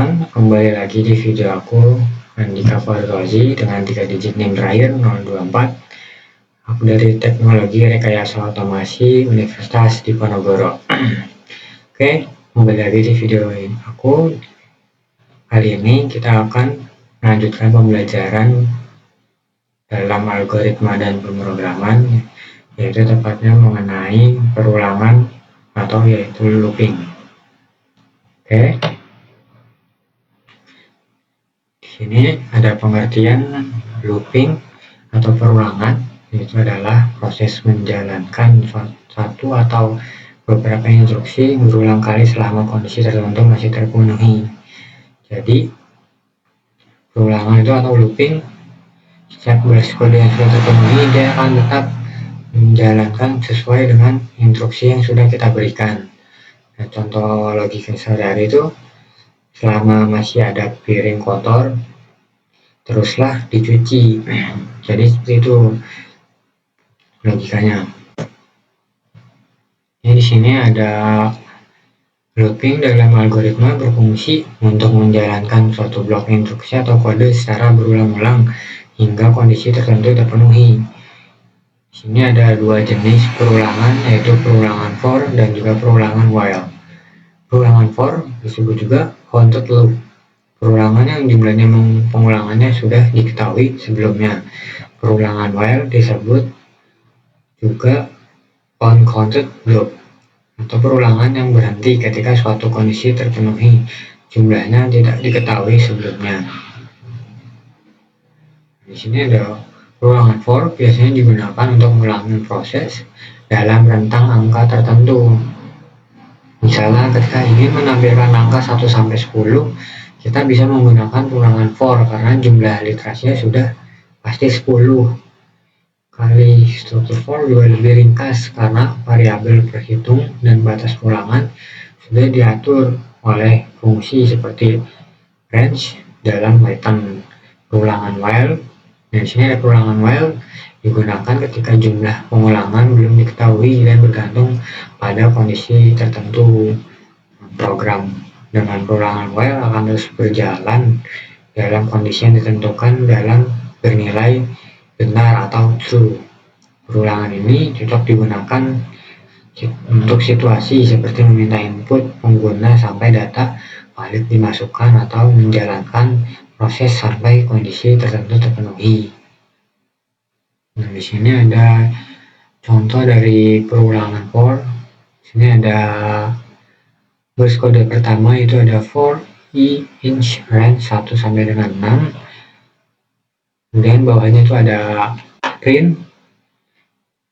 teman-teman, kembali lagi di video aku Andika Fardozi dengan 3 digit NIM terakhir 024. Aku dari Teknologi Rekayasa Otomasi Universitas Diponegoro. Oke, kembali lagi di video ini. Kali ini kita akan melanjutkan pembelajaran dalam algoritma dan pemrograman, yaitu tepatnya mengenai perulangan atau yaitu looping. Oke. Di sini ada pengertian looping atau perulangan, yaitu adalah proses menjalankan satu atau beberapa instruksi berulang kali selama kondisi tertentu masih terpenuhi. Jadi perulangan itu atau looping, setiap baris kode yang sudah terpenuhi dia akan tetap menjalankan sesuai dengan instruksi yang sudah kita berikan. Nah, contoh logika sehari-hari itu, selama masih ada piring kotor, teruslah dicuci. Jadi seperti itu logikanya. Di sini ada looping dalam algoritma berfungsi untuk menjalankan suatu blok instruksi atau kode secara berulang-ulang hingga kondisi tertentu terpenuhi. Di sini ada dua jenis perulangan, yaitu perulangan for dan juga perulangan while. Perulangan for disebut juga counted loop. Perulangan yang jumlahnya pengulangannya sudah diketahui sebelumnya. Perulangan while disebut juga uncounted loop, atau perulangan yang berhenti ketika suatu kondisi terpenuhi, jumlahnya tidak diketahui sebelumnya. Di sini ada perulangan for, biasanya digunakan untuk mengulangi proses dalam rentang angka tertentu. Misalnya ketika ingin menampilkan angka 1 sampai 10, kita bisa menggunakan perulangan for karena jumlah literasinya sudah pasti 10 kali. Struktur for juga lebih ringkas karena variabel perhitung dan batas ulangan sudah diatur oleh fungsi seperti range dalam Python. Perulangan while, dan di sini ada perulangan while digunakan ketika jumlah pengulangan belum diketahui dan bergantung pada kondisi tertentu. Program dengan perulangan while akan terus berjalan dalam kondisi yang ditentukan dalam bernilai benar atau true. Perulangan ini cocok digunakan untuk situasi seperti meminta input pengguna sampai data valid dimasukkan atau menjalankan proses sampai kondisi tertentu terpenuhi. Nah, di sini ada contoh dari perulangan for. Di sini ada baris kode pertama, itu ada for i inch range 1 sampai dengan 6. Kemudian bawahnya itu ada print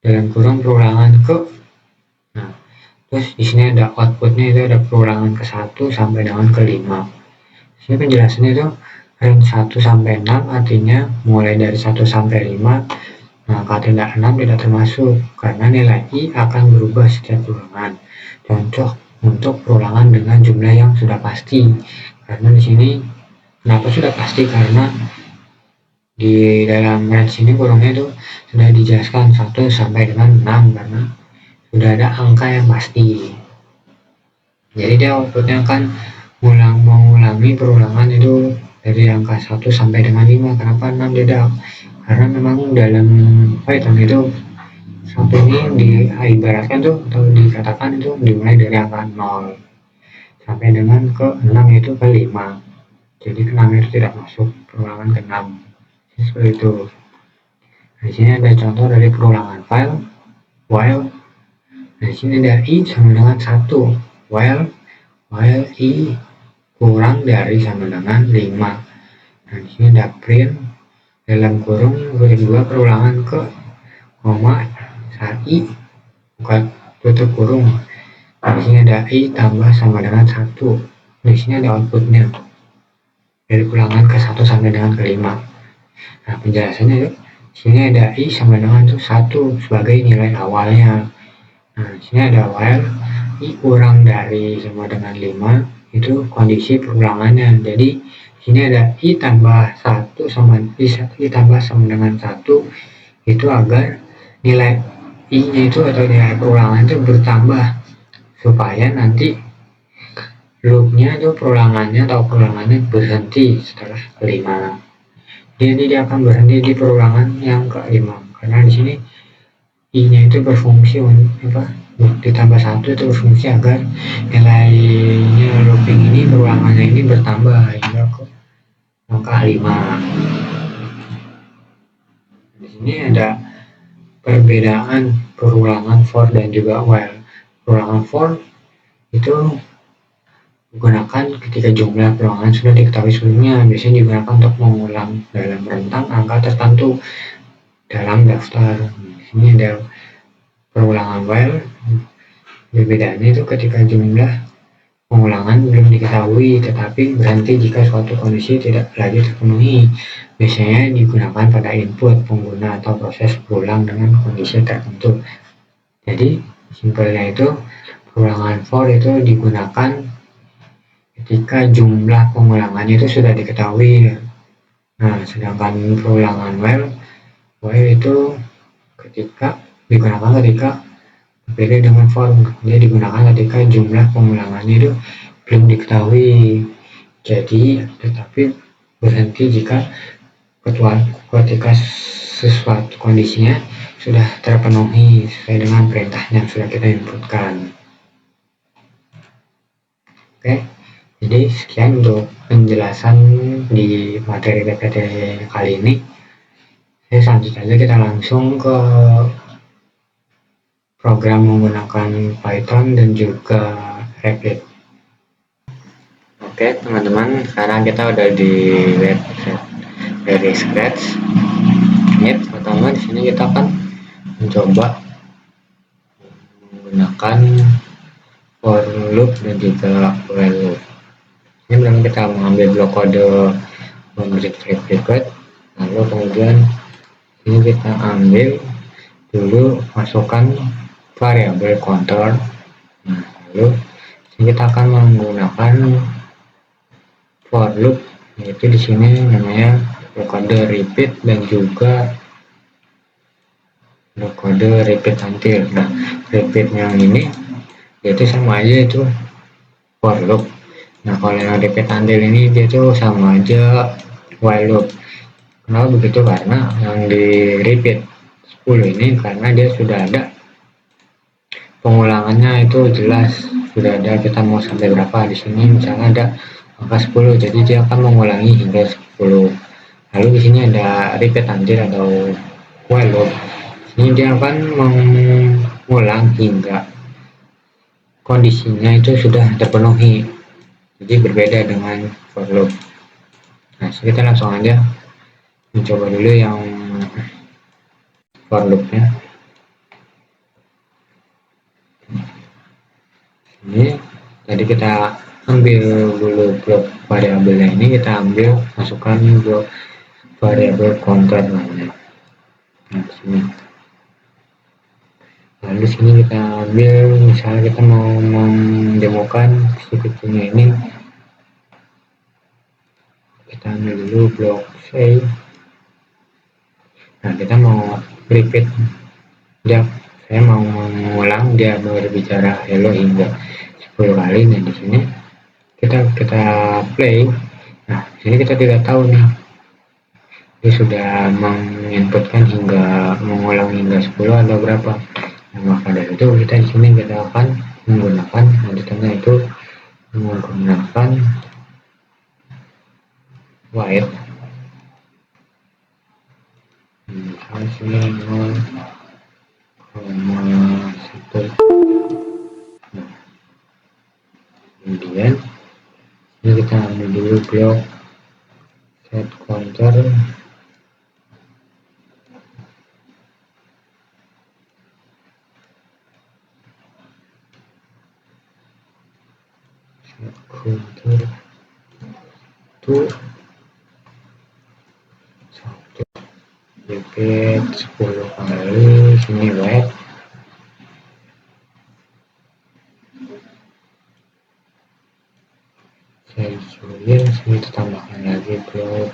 dalam kurung perulangan ke. Nah, terus di sini ada outputnya, itu ada perulangan ke 1 sampai dengan ke 5. Di sini penjelasannya itu range 1 sampai 6 artinya mulai dari 1 sampai 5. Nah, tidak 6 tidak termasuk karena nilai i akan berubah setiap ulangan. Contoh untuk perulangan dengan jumlah yang sudah pasti. Karena di sini kenapa sudah pasti? Karena di dalam range ini kurungnya itu sudah dijelaskan 1 sampai dengan 6 karena sudah ada angka yang pasti. Jadi dia outputnya akan mengulangi perulangan itu dari angka 1 sampai dengan 5. Kenapa 6 tidak? Karena memang dalam Python itu satu ini diibaratkan tuh atau dikatakan itu dimulai dari angka 0 sampai dengan ke 6, yaitu ke 5. Jadi ke 6 itu tidak masuk perulangan ke 6. Seperti itu. Nah, di sini ada contoh dari perulangan while. Nah, di sini ada i sama dengan 1 while i kurang dari sama dengan 5. Nah, di sini ada print dalam kurung 2 perulangan ke koma saat i buka tutup kurung. Di sini ada i tambah sama dengan 1. Di sini ada outputnya dari ulangan ke 1 sampai dengan ke 5. Nah, penjelasannya di sini ada i sama dengan 1 sebagai nilai awalnya. Nah, di sini ada while i kurang dari sama dengan 5, itu kondisi perulangannya. Jadi di sini ada i tambah 1 sama i tambah sama dengan 1 itu agar nilai i-nya itu atau nilai perulangan itu bertambah supaya nanti loopnya itu perulangannya berhenti setelah kelima. Jadi dia akan berhenti di perulangan yang kelima karena di sini i-nya itu berfungsi apa ditambah satu itu berfungsi agar nilainya looping ini perulangannya ini bertambah hingga ke angka 5. Di sini ada perbedaan perulangan for dan juga while. Perulangan for itu digunakan ketika jumlah perulangan sudah diketahui sebelumnya, biasanya digunakan untuk mengulang dalam rentang angka tertentu dalam daftar. Di sini ada perulangan while, perbedaannya itu ketika jumlah pengulangan belum diketahui tetapi berhenti jika suatu kondisi tidak lagi terpenuhi. Biasanya digunakan pada input pengguna atau proses berulang dengan kondisi tertentu. Jadi simpelnya itu perulangan for itu digunakan ketika jumlah pengulangannya itu sudah diketahui. Nah, sedangkan perulangan while itu digunakan ketika berbeda dengan for. Dia digunakan ketika jumlah pengulangannya itu belum diketahui. Jadi, tetapi berhenti jika ketika sesuatu kondisinya sudah terpenuhi sesuai dengan perintah yang sudah kita inputkan. Oke, jadi sekian untuk penjelasan di materi PPT kali ini. Selanjutnya kita langsung ke program menggunakan Python dan juga Rapid. Oke teman-teman, sekarang kita udah di website dari scratch. Ini pertama di sini kita akan mencoba menggunakan for loop dan juga while loop. Ini belum kita mengambil blok kode objek berikut, lalu kemudian ini kita ambil dulu masukkan variabel counter. Nah, lalu kita akan menggunakan for loop, yaitu di sini namanya kode repeat dan juga kode repeat until. Nah, repeat yang ini yaitu sama aja itu for loop. Nah, kalau yang repeat until ini dia tuh sama aja while loop. Kenapa begitu? Karena yang di repeat 10 ini karena dia sudah ada pengulangannya, itu jelas sudah ada kita mau sampai berapa. Di sini misalnya ada angka 10, jadi dia akan mengulangi hingga 10. Lalu di sini ada repeat until atau while loop. Ini dia akan mengulang hingga kondisinya itu sudah terpenuhi. Jadi berbeda dengan for loop. Nah, kita langsung aja mencoba dulu yang for loopnya. Ini tadi kita ambil dulu blok variabelnya, ini kita ambil masukkan blok variabel counter namanya. Nah, sini. Lalu sini kita ambil, misalnya kita mau mendemokan si kecilnya ini, kita ambil dulu blok say. Nah, kita mau repeat dia, saya mau mengulang dia berbicara hello hingga 10 kali. Nah, di sini kita play. Nah, sini kita tidak tahu nih dia sudah menginputkan hingga mengulang hingga 10 atau berapa. Nah, maka dari itu kita di sini kita akan menggunakan lanjutannya itu menggunakan while. Misalnya sini 0,1. Nah, kemudian ini kita ambil dulu blok set counter. Counter itu 1, repeat 10 kali. Sini while saya sulit, sini kita tambahkan lagi blok.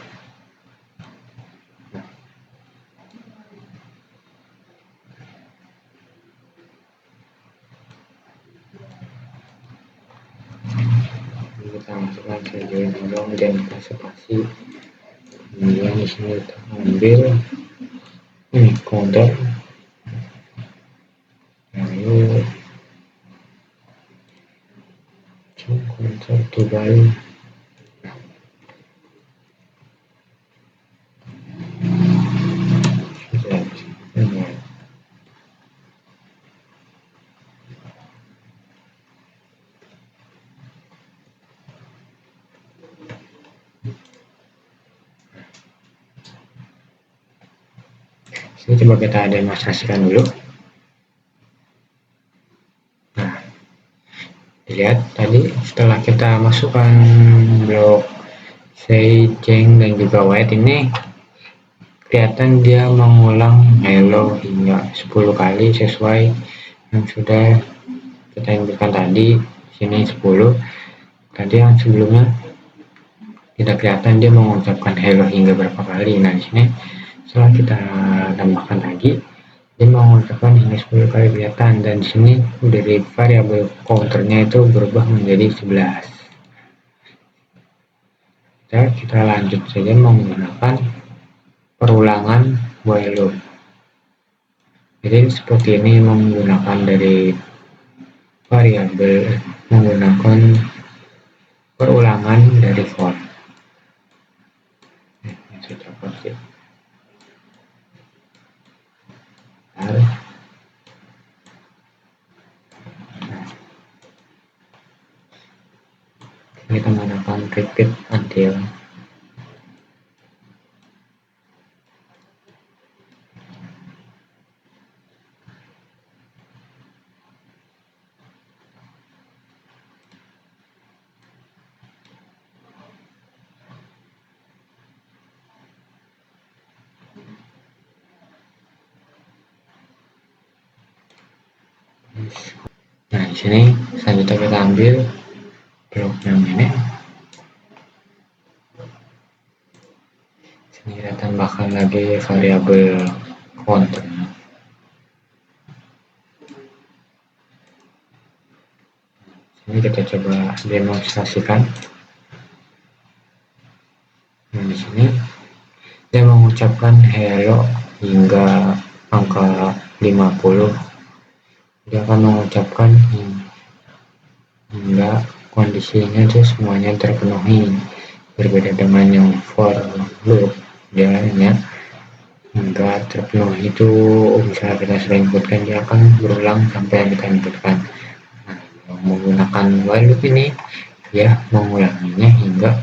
dong dan kita spasi, kemudian di sini kita ambil ini counter, lalu counter to buy, ini coba kita demonstrasikan dulu. Nah, dilihat tadi setelah kita masukkan blok say, change dan juga white ini, kelihatan dia mengulang hello hingga 10 kali sesuai yang sudah kita inputkan tadi. Sini 10, tadi yang sebelumnya tidak kelihatan dia mengucapkan hello hingga berapa kali. Nah, di sini setelah kita tambahkan lagi, dia mengucapkan hingga 10 kali kelihatan, dan di sini dari variabel counternya itu berubah menjadi 11. Kita lanjut saja menggunakan perulangan while loop. Jadi seperti ini, menggunakan dari variabel, menggunakan perulangan dari for. Sudah pasti. Kita menggunakan repeat until. Nah, di sini selanjutnya kita ambil blok yang ini. Sini kita tambahkan lagi variabel counter. Ini kita coba demonstrasikan. Nah, di sini dia mengucapkan hello hingga angka 50. Dia akan mengucapkan hingga kondisinya itu semuanya terpenuhi. Berbeda dengan yang for loop, dia hanya hingga terpenuhi itu misalnya kita sudah inputkan, dia akan berulang sampai yang kita inputkan. Nah, menggunakan while loop ini ya mengulanginya hingga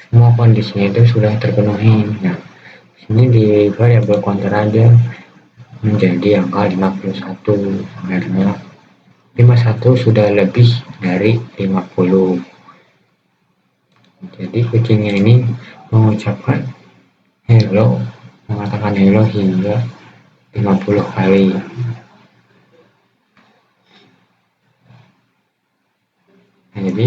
semua kondisinya itu sudah terpenuhi. Nah, ini di variabel counter aja menjadi angka 51 karena 51 sudah lebih dari 50. Jadi kucingnya ini mengucapkan hello, mengatakan hello hingga 50 kali. Nah, jadi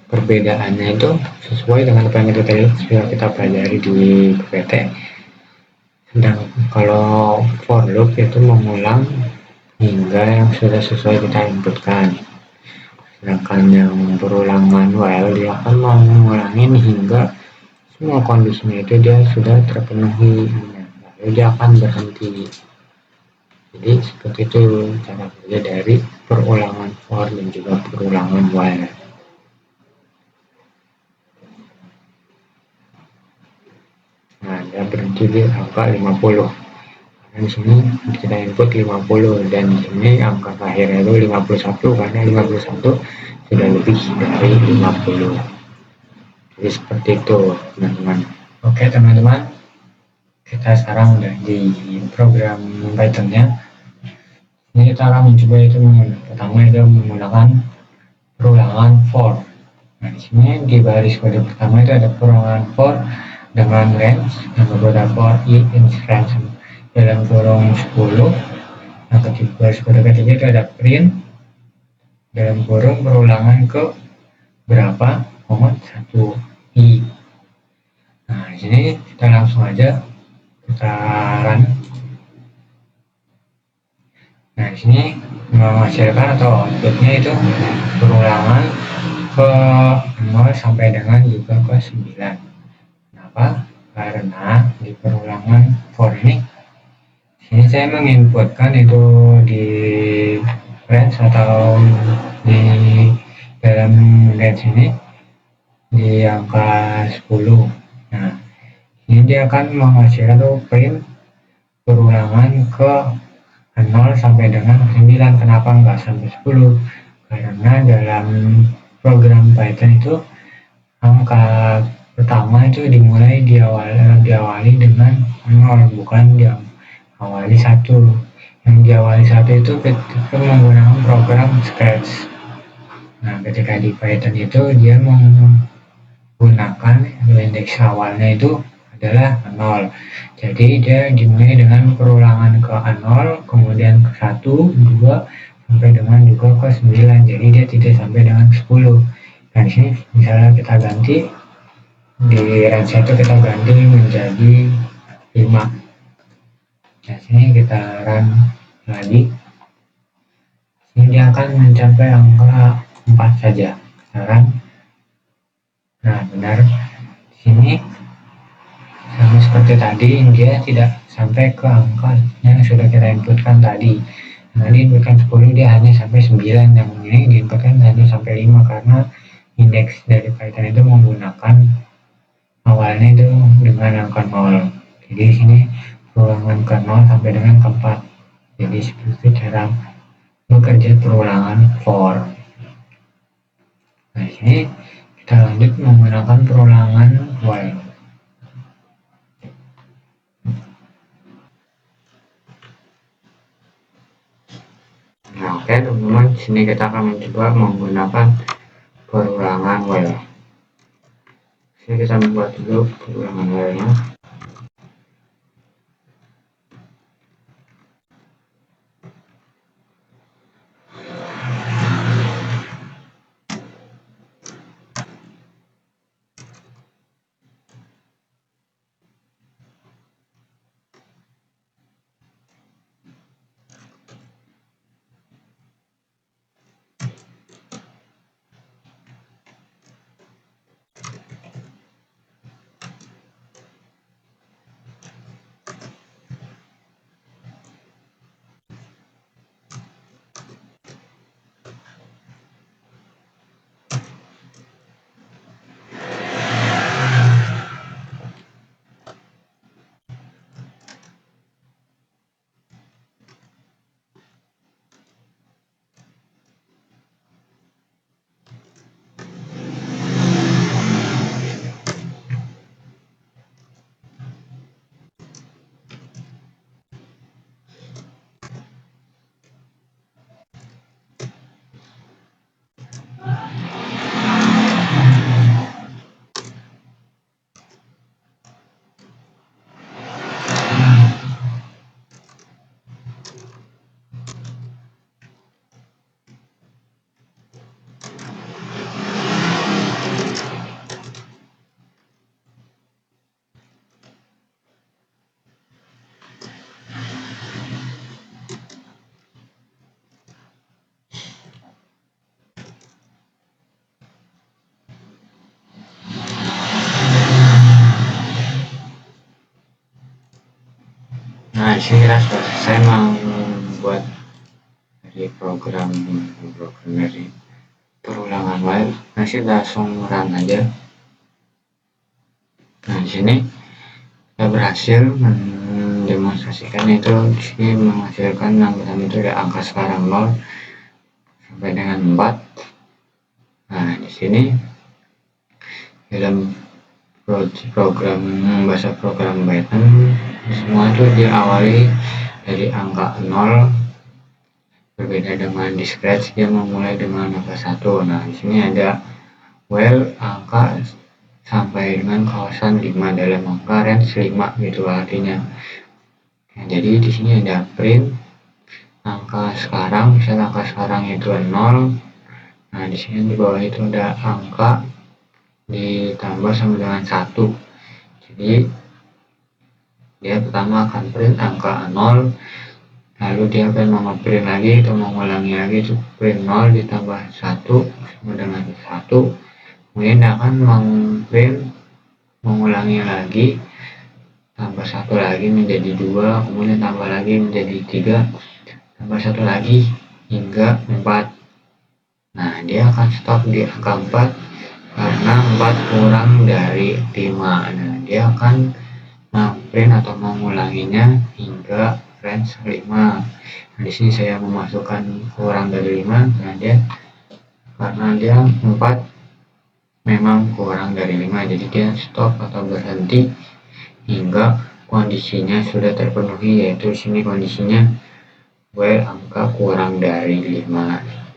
perbedaannya itu sesuai dengan apa yang tadi sudah kita pelajari di PPT. Dan kalau for loop itu mengulang hingga yang sudah sesuai kita inputkan, sedangkan yang berulangan while dia akan mengulangi hingga semua kondisinya itu dia sudah terpenuhi, lalu dia akan berhenti. Jadi seperti itu cara kerja dari perulangan for dan juga perulangan while. Nah, dia berhenti di angka 50. Di sini kita input 50 dan di sini angka terakhirnya itu 51 karena 51 sudah lebih dari 50. Jadi seperti itu, teman-teman. Oke, teman-teman, kita sekarang udah di program Python-nya. Ini kita akan mencoba itu pertama itu menggunakan perulangan for. Nah, di sini di baris kode pertama itu ada perulangan for dengan range, yang kedua for i in range dalam kurung 10, yang ketiga kode ketiga itu ada print dalam kurung perulangan ke berapa, 1 i. Nah, di sini kita langsung aja kita run. Nah, di sini menghasilkan atau outputnya itu perulangan ke 0 sampai dengan juga ke 9. Kenapa? Karena di perulangan for ini saya menginputkan itu di range atau di dalam range ini di angka 10. Nah, ini dia akan menghasilkan tuh print perulangan ke 0 sampai dengan 9. Kenapa enggak sampai 10? Karena dalam program Python itu angka pertama itu diawali dengan 0, bukan diawali 1. Yang diawali 1 itu ketika menggunakan program Scratch. Nah, ketika di Python itu dia menggunakan indeks awalnya itu adalah 0. Jadi dia dimulai dengan perulangan ke 0, kemudian ke 1, 2, sampai dengan juga ke 9. Jadi dia tidak sampai dengan 10. Dan sini misalnya kita ganti di range 1 kita ganti menjadi 5. Nah, sini kita run lagi. Ini dia akan mencapai angka 4 saja. Kita run. Nah, benar. Di sini sama seperti tadi, dia tidak sampai ke angka yang sudah kita inputkan tadi. Nah, di inputkan 10 dia hanya sampai 9, yang ini diinputkan hanya sampai 5 karena indeks dari Python itu menggunakan awalnya itu dengan angka 0. Jadi di sini perulangan ke 0 sampai dengan ke 4. Jadi seperti cara bekerja perulangan for. Nah, ini kita lanjut menggunakan perulangan while. Nah, oke teman-teman, sini kita akan mencoba menggunakan perulangan while. Sini kita membuat dulu perulangan while-nya. Nah, di sini kita sudah selesai membuat dari program dari perulangan while. Nah, kita langsung run aja. Nah, di sini kita berhasil mendemonstrasikan itu. Di sini menghasilkan angka itu ada angka sekarang 0 sampai dengan 4. Nah, di sini dalam program bahasa program Python semua itu diawali dari angka 0, berbeda dengan di Scratch dia memulai dengan angka 1. Nah, di sini ada while angka sampai dengan kawasan 5 dalam angka range 5 gitu artinya. Nah, jadi di sini ada print angka sekarang, misalnya angka sekarang itu 0. Nah, di sini di bawah itu ada angka ditambah sama dengan 1. Jadi dia pertama akan print angka 0, lalu dia akan mengeprint lagi atau mengulangi lagi itu print 0 ditambah 1 sama dengan 1, Kemudian dia akan mengulangi lagi, tambah satu lagi menjadi 2, kemudian tambah lagi menjadi 3, tambah satu lagi hingga 4. Nah, dia akan stop di angka 4 karena 4 kurang dari 5. Nah, dia akan print atau mengulanginya hingga range 5. Nah, di sini saya memasukkan kurang dari 5 karena dia 4 memang kurang dari 5, jadi dia stop atau berhenti hingga kondisinya sudah terpenuhi, yaitu sini kondisinya while angka kurang dari 5.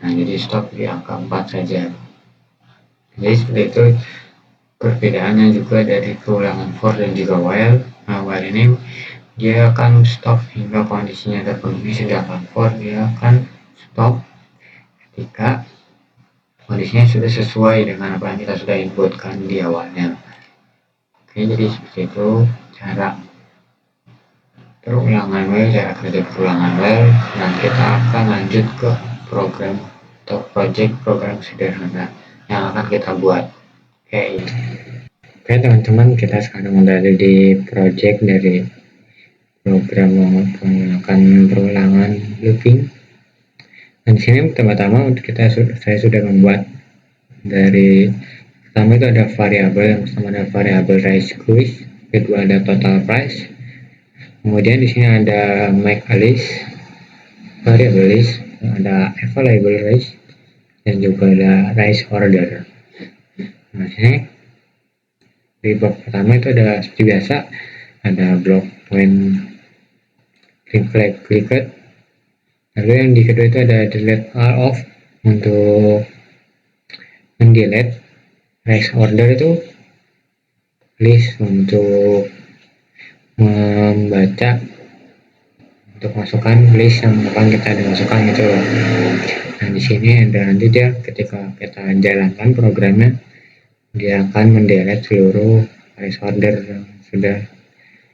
Nah, jadi stop di angka 4 saja. Jadi seperti itu perbedaannya juga dari keulangan for dan juga while. Nah, while ini dia akan stop hingga kondisinya terpenuhi, sedangkan for dia akan stop ketika kondisinya sudah sesuai dengan apa yang kita sudah inputkan di awalnya. Oke, jadi seperti itu cara perulangan while, cara kerja perulangan while. Dan kita akan lanjut ke program atau project program sederhana yang akan kita buat. Oke teman-teman, kita sekarang udah ada di project dari program menggunakan perulangan looping. Dan di sini pertama-tama saya sudah membuat dari pertama itu ada variabel, yang pertama ada variabel raise quiz, kedua ada total price, kemudian di sini ada make a list, variable list, ada available raise, dan juga ada raise order. Nah, sini di blok pertama itu ada seperti biasa, ada blok when reflect clicked. Lalu yang di kedua itu ada delete all of untuk mendelete. Raise order itu list untuk membaca, untuk masukkan list yang akan kita dimasukkan gitu loh. Nah, di sini ada nanti dia ketika kita jalankan programnya, dia akan mendelete seluruh raise order yang sudah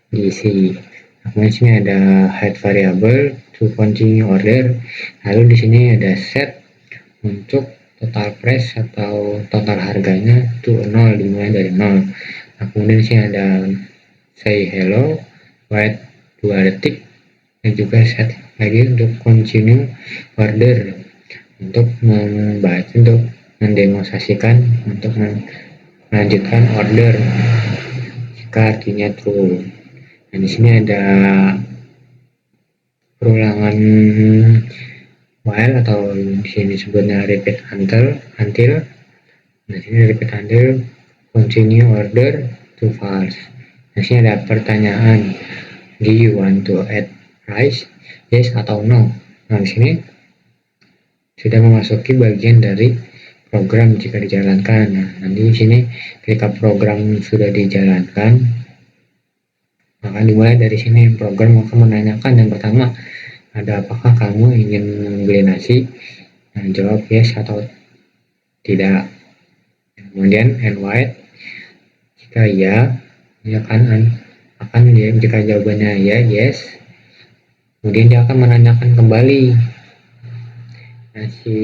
diisi. Kemudian di sini ada hide variable to continue order. Lalu di sini ada set untuk total price atau total harganya to 0, dimulai dari 0. Nah, kemudian di sini ada say hello, wait 2 detik, dan juga set lagi untuk continue order, untuk membaca, untuk mendemonstrasikan, untuk melanjutkan order jika artinya true. Nah, di sini ada perulangan while atau di sini sebutnya repeat until. Nah, di sini repeat until continue order to false. Nah, di sini ada pertanyaan, do you want to add price, yes atau no. Nah, di sini sudah memasuki bagian dari program jika dijalankan. Nah, nanti di sini ketika program sudah dijalankan, maka dimulai dari sini program akan menanyakan yang pertama, ada apakah kamu ingin membeli nasi? Nah, jawab yes atau tidak. Kemudian and white, jika ya, dia akan dia jika jawabannya ya yes, kemudian dia akan menanyakan kembali nasi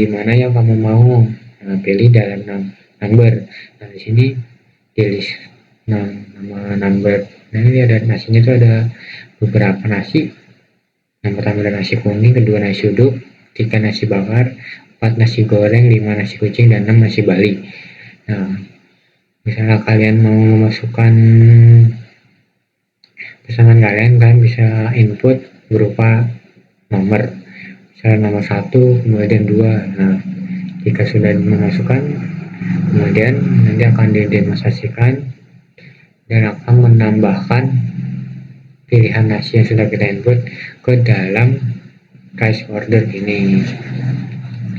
mana yang kamu mau. Nah, pilih dalam number. Nah, di sini pilih nama number. Nah, ini ada nasinya itu ada beberapa nasi. Yang pertama ada nasi kuning, kedua nasi uduk, 3 nasi bakar, 4 nasi goreng, 5 nasi kucing, dan 6 nasi bali. Nah, misalnya kalian mau memasukkan pesanan kalian bisa input berupa nomor, misalnya nomor 1, kemudian 2. Nah, jika sudah memasukkan, kemudian nanti akan didemonstrasikan dan akan menambahkan pilihan nasi yang sudah kita input ke dalam raise order ini.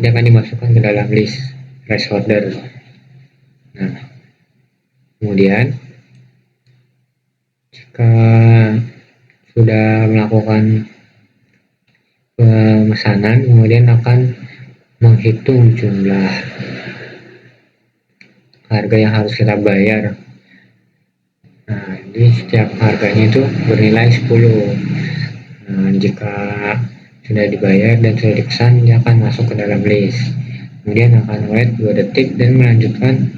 Dia akan dimasukkan ke dalam list raise order. Nah, kemudian jika sudah melakukan pemesanan, kemudian akan menghitung jumlah harga yang harus kita bayar. Nah, jadi setiap harganya itu bernilai 10. Nah, jika sudah dibayar dan sudah dipesan, dia akan masuk ke dalam list. Kemudian akan wait 2 detik dan melanjutkan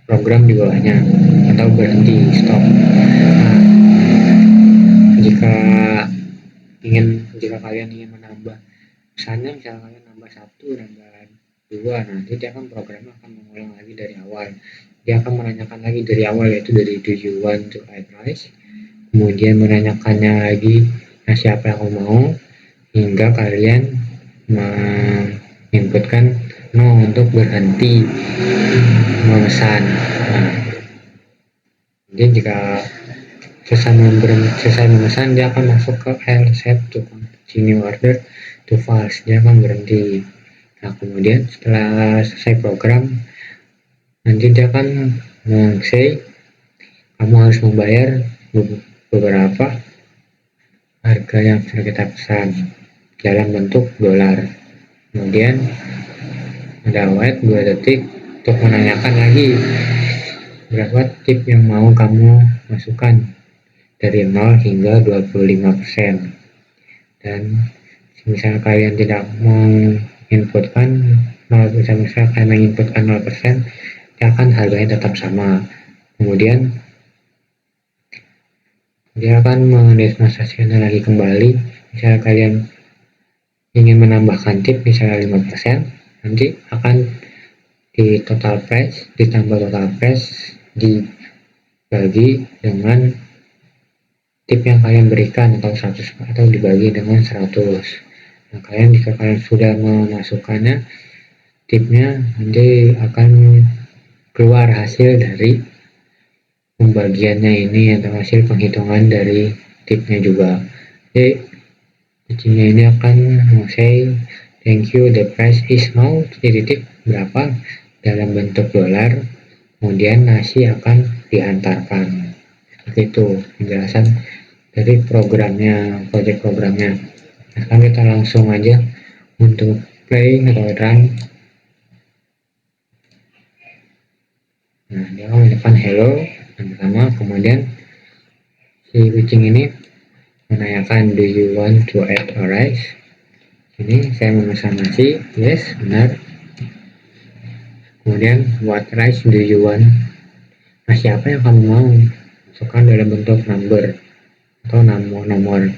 program di bawahnya atau berhenti stop. Nah, jika kalian ingin menambah, misalnya kalian nambah 1, nambah 2, nanti dia akan programnya akan mengulang lagi dari awal. Dia akan menanyakan lagi dari awal, yaitu dari do you want to add rice, kemudian menanyakannya lagi siapa yang mau, hingga kalian menginputkan no untuk berhenti memesan. Nah, jadi jika selesai memesan, dia akan masuk ke set to continue order to false, dia akan berhenti. Nah, kemudian setelah selesai program, nanti dia akan say kamu harus membayar beberapa harga yang sudah kita pesan dalam bentuk dolar. Kemudian ada wait 2 detik untuk menanyakan lagi berapa tip yang mau kamu masukkan dari 0 hingga 25%. Dan misalnya kalian tidak menginputkan 0%, misalnya kalian menginputkan 0%, dia akan harganya tetap sama. Kemudian dia akan mendemonstrasikan lagi kembali. Misalnya kalian ingin menambahkan tip misalnya 5%, nanti akan di total price ditambah total price dibagi dengan tip yang kalian berikan atau 100, atau dibagi dengan 100. Nah, jika kalian sudah memasukkannya tipnya, nanti akan keluar hasil dari pembagiannya ini atau hasil penghitungan dari tipnya juga. Jadi tipnya ini akan say thank you, the price is now, jadi tip berapa dalam bentuk dolar, kemudian nasi akan diantarkan. Seperti itu penjelasan dari programnya, project programnya. Nah, sekarang kita langsung aja untuk play atau run. Nah, dia akan mendepan hello yang pertama, kemudian si kucing ini menanyakan do you want to add a rice. Ini saya memesan nasi, yes, benar. Kemudian what rice do you want, nasi apa yang kamu mau, masukkan dalam bentuk number atau nomor.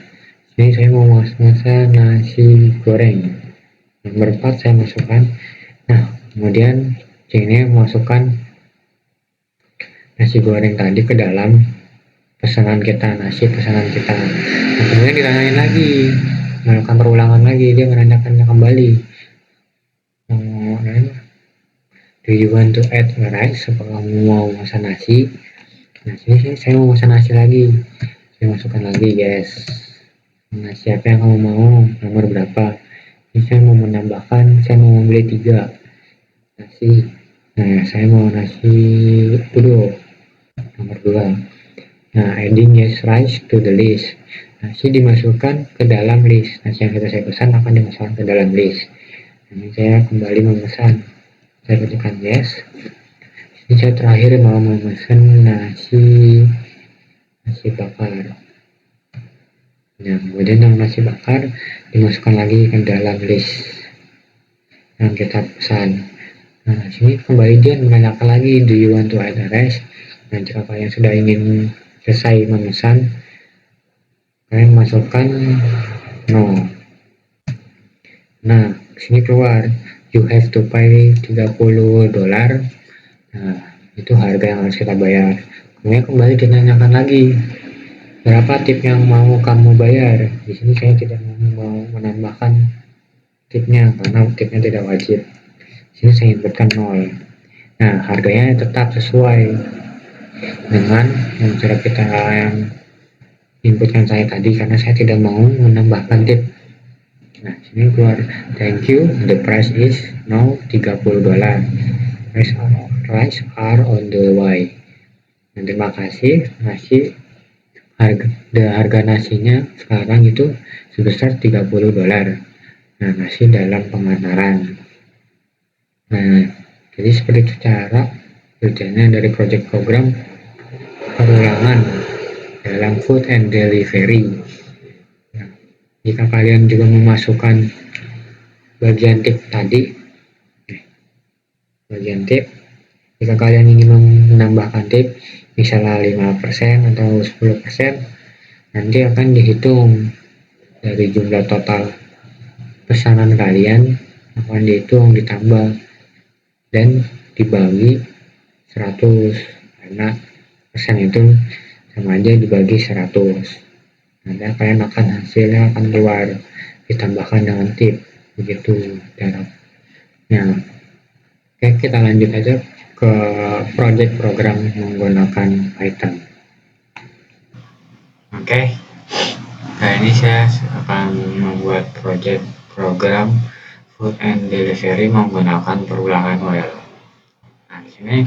Ini saya mau masak nasi goreng, nomor 4 saya masukkan. Nah, kemudian ini masukkan nasi goreng tadi ke dalam pesanan kita, pesanan kita. Nah, kemudian ditanyain lagi, melakukan perulangan lagi, dia menanyakannya kembali, do you want to add a rice, apakah kamu mau masak nasi. Nah, sini saya mau masak nasi lagi, saya masukkan lagi yes. Nasi apa yang kamu mau, nomor berapa. Ini saya mau menambahkan, saya mau membeli 3 nasi. Nah, saya mau nasi uduk nomor 2. Nah, adding yes rice to the list, nasi dimasukkan ke dalam list, nasi yang sudah saya pesan akan dimasukkan ke dalam list. Ini saya kembali memesan, saya ketikkan yes. Ini saya terakhir mau memesan nasi bakar. Nah, kemudian yang nasi bakar dimasukkan lagi ke dalam list yang kita pesan. Nah, sini kembali dia menanyakan lagi do you want to add a rice. Nah, jika kalian sudah ingin selesai memesan, kalian masukkan no. Nah, sini keluar you have to pay $30. Nah, itu harga yang harus kita bayar. Kemudian kembali ditanyakan lagi berapa tip yang mau kamu bayar. Di sini saya tidak mau menambahkan tipnya karena tipnya tidak wajib. Di sini saya inputkan 0. Nah, harganya tetap sesuai dengan yang sudah kita inputkan saya tadi, karena saya tidak mau menambahkan tip. Nah, sini keluar thank you, the price is now $30. Rice are on the way. Nah, terima kasih, harga nasinya sekarang itu sebesar $30. Nah, nasi dalam pengantaran. Nah, jadi seperti itu cara kerjanya dari project program perulangan dalam food and delivery. Nah, jika kalian juga memasukkan bagian tip tadi, bagian tip Jika kalian ingin menambahkan tip, misalnya 5% atau 10%, nanti akan dihitung dari jumlah total pesanan kalian, akan dihitung ditambah dan dibagi 100, karena persen itu sama aja dibagi 100. Nanti kalian akan hasilnya akan keluar ditambahkan dengan tip, begitu caranya. Oke, kita lanjut aja ke project program menggunakan Python. Oke, kali ini saya akan membuat project program food and delivery menggunakan perulangan while. Nah, di sini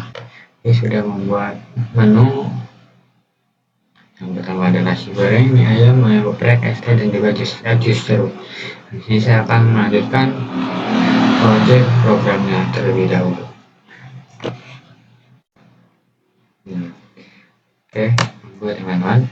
saya sudah membuat menu. Yang pertama ada nasi goreng, mie ayam, mie geprek, es teh, dan juga jus jeruk. Di sini saya akan melanjutkan project programnya terlebih dahulu. Oke, buat teman-teman.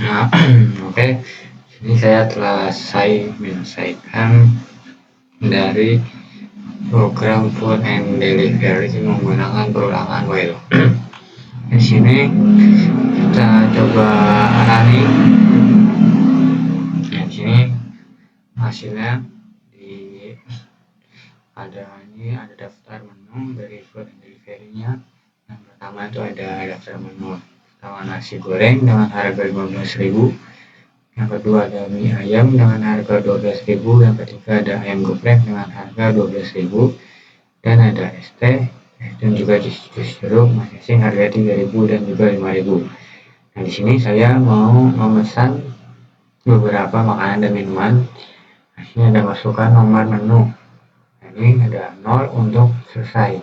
Nah, oke, ini saya telah selesai menyelesaikan dari program food and delivery menggunakan perulangan while. Di sini kita coba running. Di sini hasilnya ada daftar menu dari food and delivery-nya. Yang pertama itu ada daftar menu pertama nasi goreng dengan harga 15.000. Yang kedua ada mie ayam dengan harga 12.000. Yang ketiga ada ayam geprek dengan harga 12.000. Dan ada es teh dan juga jus jeruk masing-masing harga 3.000 dan juga 5.000. Nah, di sini saya mau memesan beberapa makanan dan minuman. Di sini ada masukkan nomor menu. Nah, ini ada 0 untuk selesai.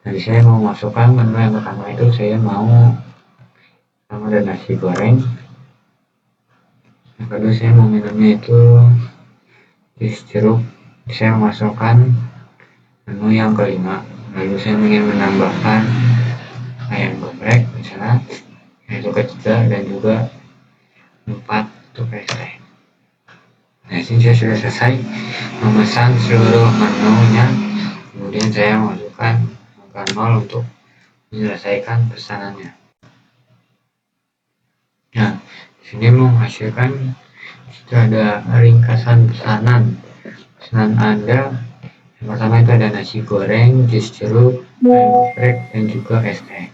Jadi saya mau masukkan menu yang pertama itu saya mau sama ada nasi goreng. Yang kedua saya mau minumnya itu jus jeruk. Saya memasukkan menu yang kelima. Lalu saya ingin menambahkan ayam geprek misalnya, yaitu ketiga, dan juga 4 untuk es teh. Nah, sini saya sudah selesai memesan seluruh menunya. Kemudian saya masukkan angka 0 untuk menyelesaikan pesanannya. Nah, di sini menghasilkan itu ada ringkasan pesanan Anda. Yang pertama itu ada nasi goreng, jus jeruk, ayam geprek, dan juga es teh.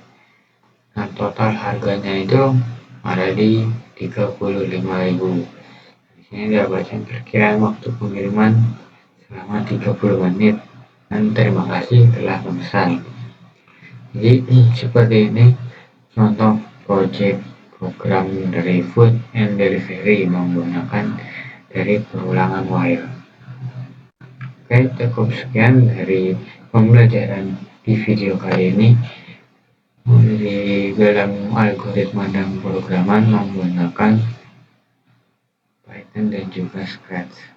Nah, total harganya itu ada di 35.000. Di sini dapatkan perkiraan waktu pengiriman selama 30 menit. Dan terima kasih telah memesan. Jadi seperti ini contoh project program dari food and delivery menggunakan dari perulangan while. Oke, cukup sekian dari pembelajaran di video kali ini di dalam algoritma dan pemrograman menggunakan Python dan juga Scratch.